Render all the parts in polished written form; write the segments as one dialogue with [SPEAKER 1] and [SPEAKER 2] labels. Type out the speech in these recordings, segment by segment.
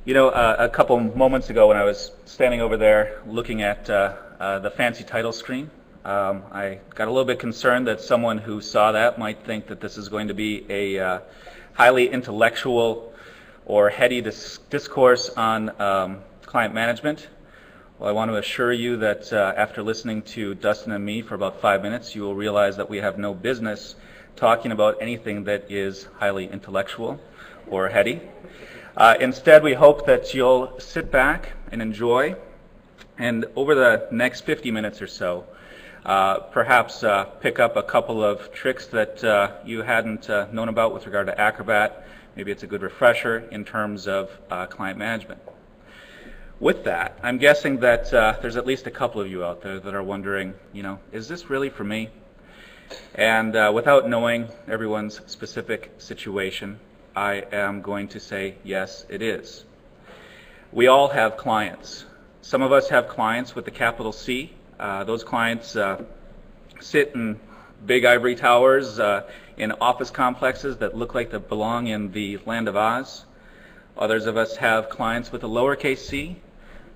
[SPEAKER 1] A couple moments ago when I was standing over there looking at the fancy title screen, I got a little bit concerned that someone who saw that might think that this is going to be a highly intellectual or heady discourse on client management. Well, I want to assure you that after listening to Dustin and me for about 5 minutes, you will realize that we have no business talking about anything that is highly intellectual or heady. Instead, we hope that you'll sit back and enjoy, and over the next 50 minutes or so, perhaps pick up a couple of tricks that you hadn't known about with regard to Acrobat. Maybe it's a good refresher in terms of client management. With that, I'm guessing that there's at least a couple of you out there that are wondering, is this really for me? And without knowing everyone's specific situation, I am going to say, yes, it is. We all have clients. Some of us have clients with the capital C. Those clients sit in big ivory towers in office complexes that look like they belong in the land of Oz. Others of us have clients with a lowercase c,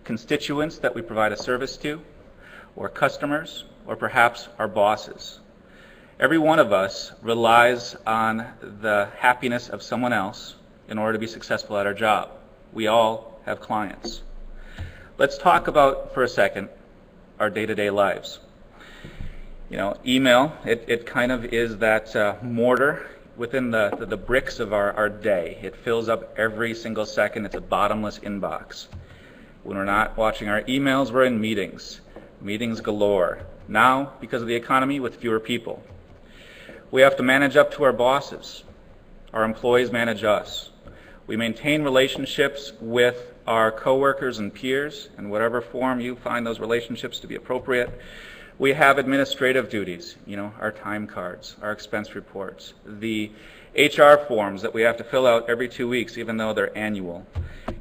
[SPEAKER 1] constituents that we provide a service to, or customers, or perhaps our bosses. Every one of us relies on the happiness of someone else in order to be successful at our job. We all have clients. Let's talk about, for a second, our day-to-day lives. Email, it kind of is that mortar within the bricks of our day. It fills up every single second. It's a bottomless inbox. When we're not watching our emails, we're in meetings. Meetings galore. Now, because of the economy, with fewer people. We have to manage up to our bosses. Our employees manage us. We maintain relationships with our coworkers and peers in whatever form you find those relationships to be appropriate. We have administrative duties, our time cards, our expense reports, the HR forms that we have to fill out every 2 weeks, even though they're annual.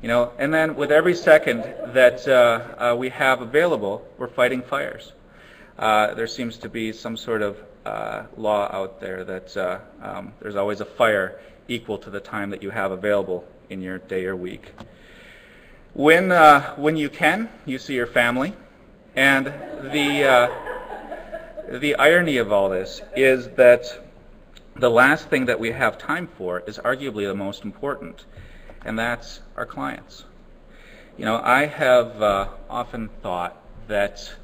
[SPEAKER 1] And then with every second that we have available, we're fighting fires. There seems to be some sort of law out there that there's always a fire equal to the time that you have available in your day or week. When you can, you see your family, and the irony of all this is that the last thing that we have time for is arguably the most important, and that's our clients. I have often thought that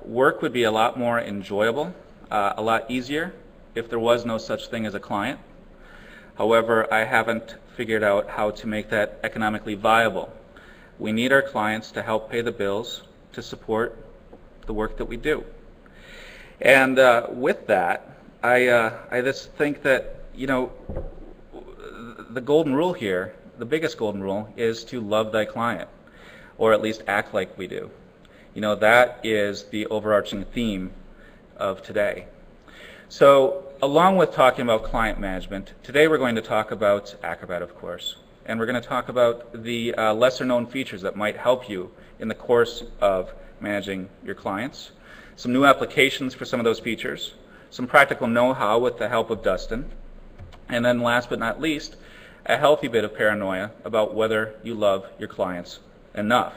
[SPEAKER 1] work would be a lot more enjoyable, a lot easier if there was no such thing as a client. However, I haven't figured out how to make that economically viable. We need our clients to help pay the bills, to support the work that we do. And with that, I just think that, the golden rule here, the biggest golden rule, is to love thy client, or at least act like we do. That is the overarching theme of today. So, along with talking about client management, today we're going to talk about Acrobat, of course, and we're going to talk about the lesser-known features that might help you in the course of managing your clients, some new applications for some of those features, some practical know-how with the help of Dustin, and then last but not least, a healthy bit of paranoia about whether you love your clients enough.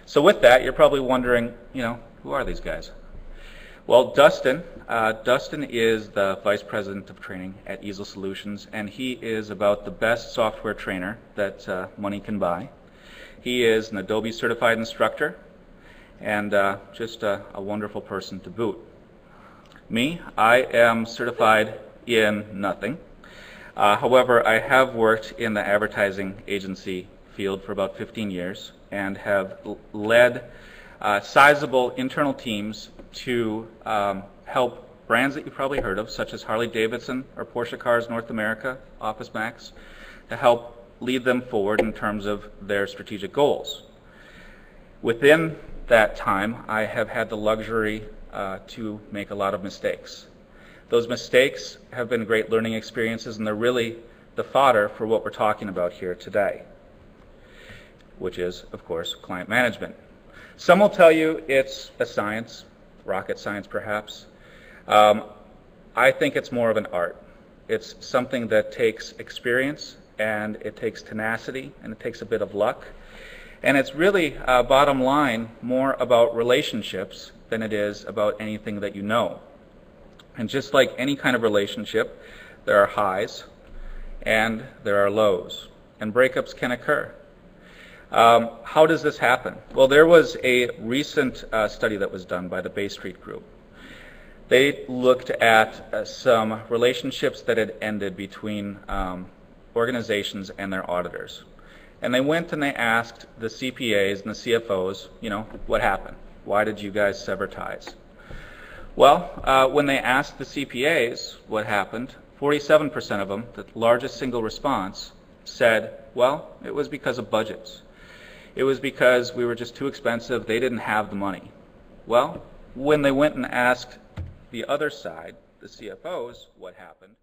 [SPEAKER 1] So with that, you're probably wondering, who are these guys? Well, Dustin is the Vice President of Training at Easel Solutions, and he is about the best software trainer that money can buy. He is an Adobe certified instructor and just a wonderful person to boot. Me, I am certified in nothing. However, I have worked in the advertising agency field for about 15 years and have led sizable internal teams to help brands that you've probably heard of, such as Harley-Davidson or Porsche Cars North America, OfficeMax, to help lead them forward in terms of their strategic goals. Within that time, I have had the luxury to make a lot of mistakes. Those mistakes have been great learning experiences, and they're really the fodder for what we're talking about here today, which is, of course, client management. Some will tell you it's a science, rocket science perhaps. I think it's more of an art. It's something that takes experience and it takes tenacity, and it takes a bit of luck. And it's really, bottom line, more about relationships than it is about anything that you know. And just like any kind of relationship, there are highs and there are lows, and breakups can occur. How does this happen? Well, there was a recent study that was done by the Bay Street Group. They looked at some relationships that had ended between organizations and their auditors. And they went and they asked the CPAs and the CFOs, you know, what happened? Why did you guys sever ties? Well, when they asked the CPAs what happened, 47% of them, the largest single response, said, well, it was because of budgets. It was because we were just too expensive, they didn't have the money. Well, when they went and asked the other side, the CFOs, what happened,